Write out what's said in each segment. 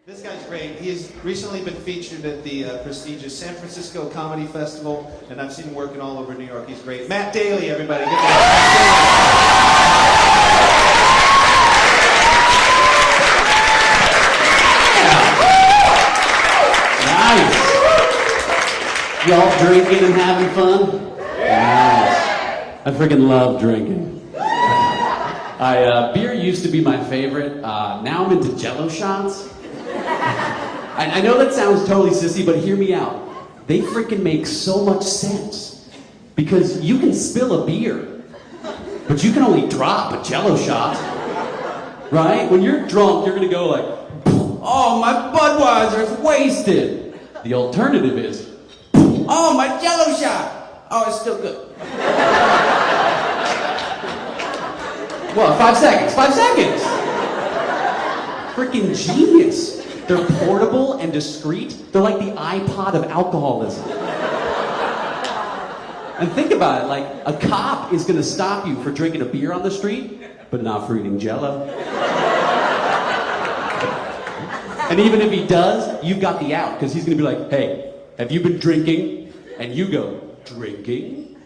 This guy's great. He has recently been featured at the prestigious San Francisco Comedy Festival, and I've seen him working all over New York. He's great. Matt Daly, everybody. Give it up. Nice. Y'all drinking and having fun? Nice. I freaking love drinking. Beer used to be my favorite. Now I'm into Jello shots. I know that sounds totally sissy, but hear me out. They freaking make so much sense. Because you can spill a beer, but you can only drop a Jello shot. Right? When you're drunk, you're gonna go like, oh, my Budweiser's wasted. The alternative is, oh, my Jello shot. Oh, it's still good. Well, 5 seconds, 5 seconds. Freaking genius. They're portable and discreet. They're like the iPod of alcoholism. And think about it, like a cop is gonna stop you for drinking a beer on the street, but not for eating Jello. And even if he does, you've got the out, because he's gonna be like, hey, have you been drinking? And you go, drinking?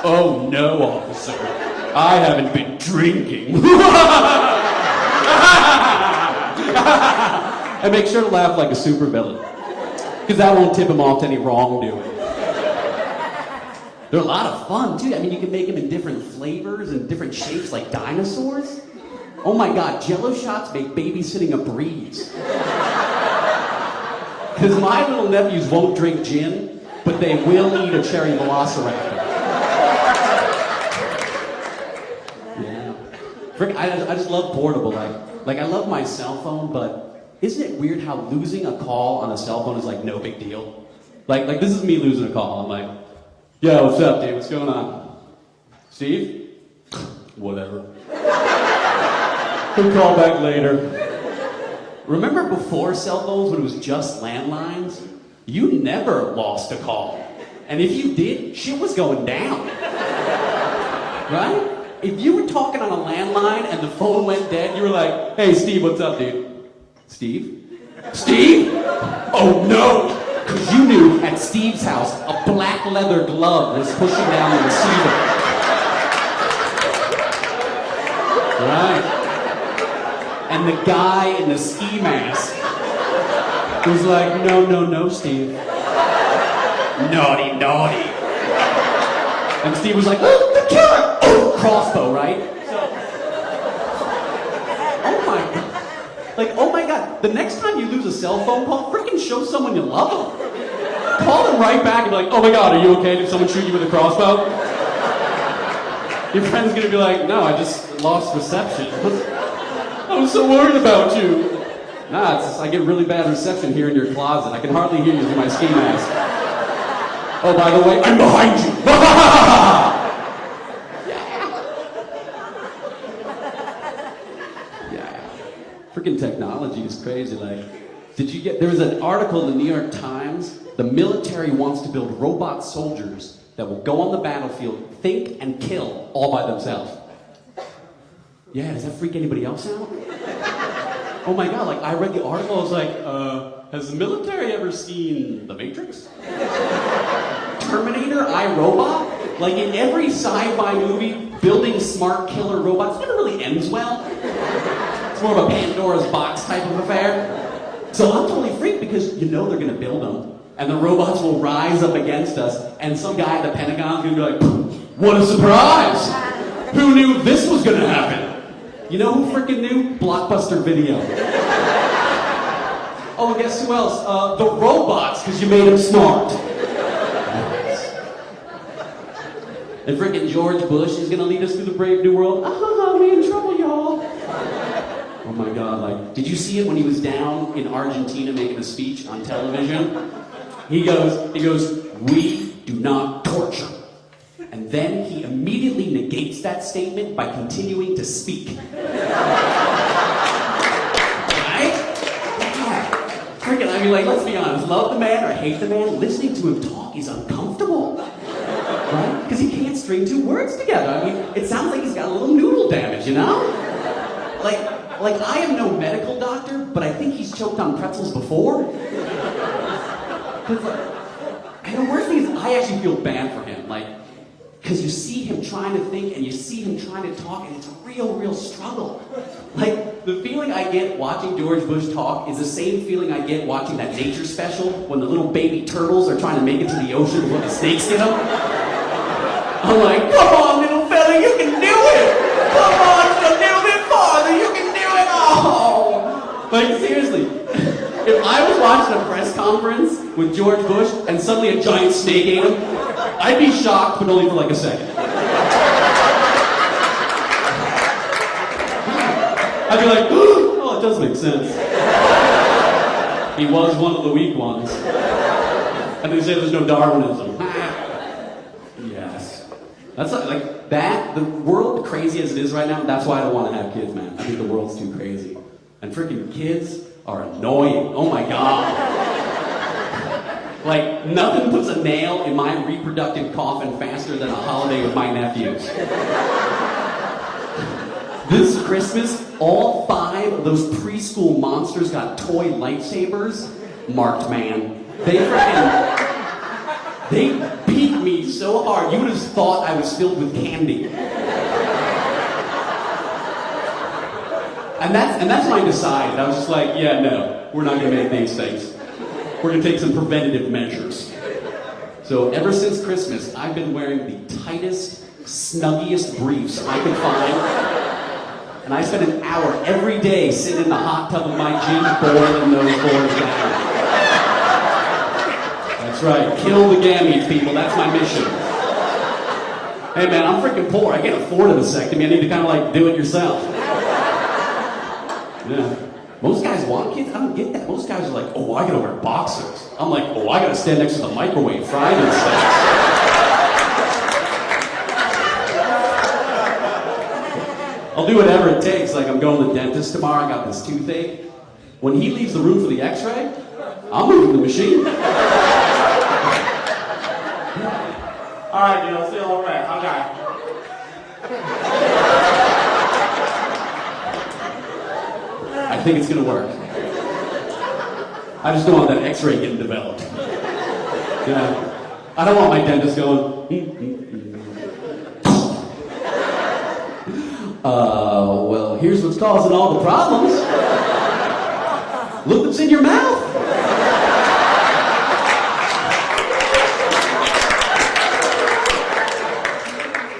Oh no, officer, I haven't been drinking. And make sure to laugh like a supervillain, because that won't tip him off to any wrongdoing. They're a lot of fun too. I mean, you can make them in different flavors and different shapes like dinosaurs. Oh my God, Jello shots make babysitting a breeze. Because my little nephews won't drink gin, but they will eat a cherry velociraptor. Yeah. I just love portable. Like I love my cell phone, but isn't it weird how losing a call on a cell phone is like no big deal? Like this is me losing a call. I'm like, yo, what's up, dude? What's going on? Steve? Whatever. We'll call back later. Remember before cell phones when it was just landlines? You never lost a call. And if you did, shit was going down. Right? If you were talking on a landline and the phone went dead, you were like, hey, Steve, what's up, dude? Steve? Steve? Oh, no! Because you knew at Steve's house, a black leather glove was pushing down the receiver. Right? And the guy in the ski mask was like, no, Steve. Naughty, naughty. And Steve was like, oh, the killer! Oh, crossbow, right? So, oh my God, the next time you lose a cell phone call, freaking show someone you love them. Call them right back and be like, oh my God, are you okay? Did someone shoot you with a crossbow? Your friend's gonna be like, no, I just lost reception. I was so worried about you. Nah, I get really bad reception here in your closet. I can hardly hear you through my ski mask. Oh, by the way, I'm behind you. Yeah. Freaking technology is crazy. Like, there was an article in the New York Times. The military wants to build robot soldiers that will go on the battlefield, think and kill all by themselves. Yeah, does that freak anybody else out? Oh my God, like I read the article, I was like, has the military ever seen The Matrix? Terminator, iRobot? Like in every sci-fi movie, building smart killer robots never really ends well. It's more of a Pandora's box type of affair. So I'm totally freaked because you know they're gonna build them, and the robots will rise up against us, and some guy at the Pentagon's gonna be like, what a surprise! Who knew this was gonna happen? You know who freaking knew? Blockbuster Video. Oh, guess who else? The robots, because you made them smart. And freaking George Bush is gonna lead us through the brave new world. We in trouble, y'all. Oh my God, like, did you see it when he was down in Argentina making a speech on television? He goes, we do not torture. And then he immediately negates that statement by continuing to speak. Right? Yeah. Freaking, I mean, like, let's be honest. Love the man or hate the man, listening to him talk is uncomfortable. Right? Because he can't string two words together. I mean, it sounds like he's got a little noodle damage, you know? Like, like, I am no medical doctor, but I think he's choked on pretzels before. And the worst thing is, I actually feel bad for him. Like, because you see him trying to think and you see him trying to talk, and it's a real struggle. Like, the feeling I get watching George Bush talk is the same feeling I get watching that nature special when the little baby turtles are trying to make it to the ocean before the snakes get them. I'm like, come on, little fella, you can do it! Come on, just a little bit farther, you can do it! Oh! Like, seriously, if I was watching a press conference with George Bush and suddenly a giant snake ate him, I'd be shocked, but only for like a second. I'd be like, oh, it does make sense. He was one of the weak ones. And they say there's no Darwinism. Yes. That's like that, the world crazy as it is right now, that's why I don't want to have kids, man. I think the world's too crazy. And freaking kids are annoying. Oh my God. Like, nothing puts a nail in my reproductive coffin faster than a holiday with my nephews. This Christmas, all 5 of those preschool monsters got toy lightsabers. Marked man. They beat me so hard, you would have thought I was filled with candy. And that's when I decided. I was just like, yeah, no, we're not gonna make these things. We're gonna take some preventative measures. So ever since Christmas, I've been wearing the tightest, snuggiest briefs I could find. And I spend an hour every day sitting in the hot tub of my gym boiling those boys down. That's right, kill the gametes, people, that's my mission. Hey man, I'm freaking poor, I can't afford a vasectomy, I need to kind of like do it yourself. Yeah. Most guys want kids, I don't get that. Most guys are like, oh, I gotta wear boxers. I'm like, oh, I gotta stand next to the microwave frying and stuff. I'll do whatever it takes. Like, I'm going to the dentist tomorrow. I got this toothache. When he leaves the room for the x-ray, I'm moving the machine. All right, dude, I'll see you all right. Okay. I think it's gonna work. I just don't want that x-ray getting developed. Yeah. I don't want my dentist going, well, here's what's causing all the problems. Look what's in your mouth.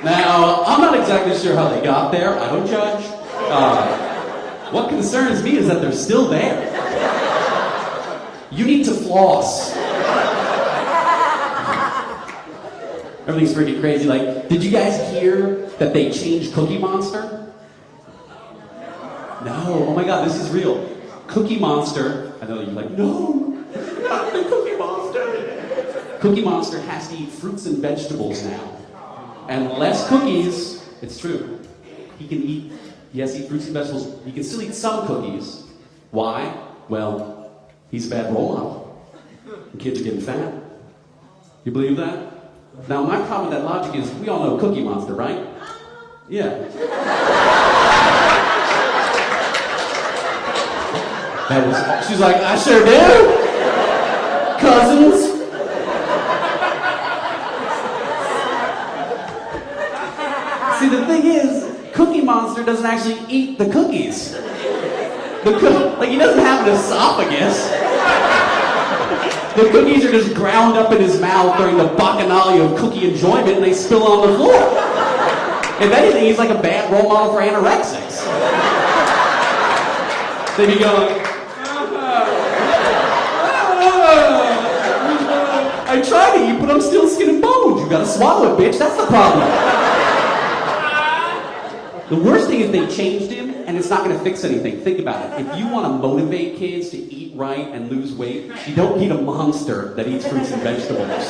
Now, I'm not exactly sure how they got there. I don't judge. What concerns me is that they're still there. You need to floss. Everything's freaking crazy. Like, did you guys hear that they changed Cookie Monster? No. Oh my God, this is real. Cookie Monster. I know you're like, no, not the Cookie Monster. Cookie Monster has to eat fruits and vegetables now. And less cookies, it's true. He has to eat fruits and vegetables. He can still eat some cookies. Why? Well, he's a bad role model. And kids are getting fat. You believe that? Now, my problem with that logic is, we all know Cookie Monster, right? Yeah. She's like, I sure do. Cousins. See, the thing is, Cookie Monster doesn't actually eat the cookies. Like, he doesn't have an esophagus. The cookies are just ground up in his mouth during the bacchanalia of cookie enjoyment, and they spill on the floor. If anything, he's like a bad role model for anorexics. They'd be going, I try to eat, but I'm still skin and bones. You gotta swallow it, bitch. That's the problem. The worst thing is they changed him, and it's not going to fix anything. Think about it. If you want to motivate kids to eat right and lose weight, you don't need a monster that eats fruits and vegetables.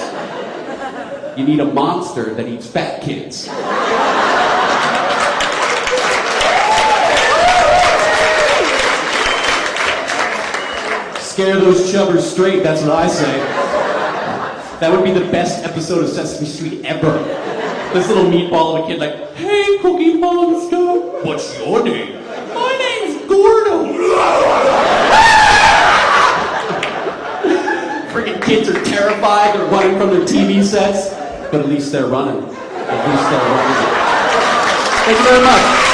You need a monster that eats fat kids. Scare those chubbers straight, that's what I say. That would be the best episode of Sesame Street ever. This little meatball of a kid like, hey, Cookie Monster, what's your name? My name's Gordon. terrified, they're running from their TV sets, but at least they're running. At least they're running. Thank you very much.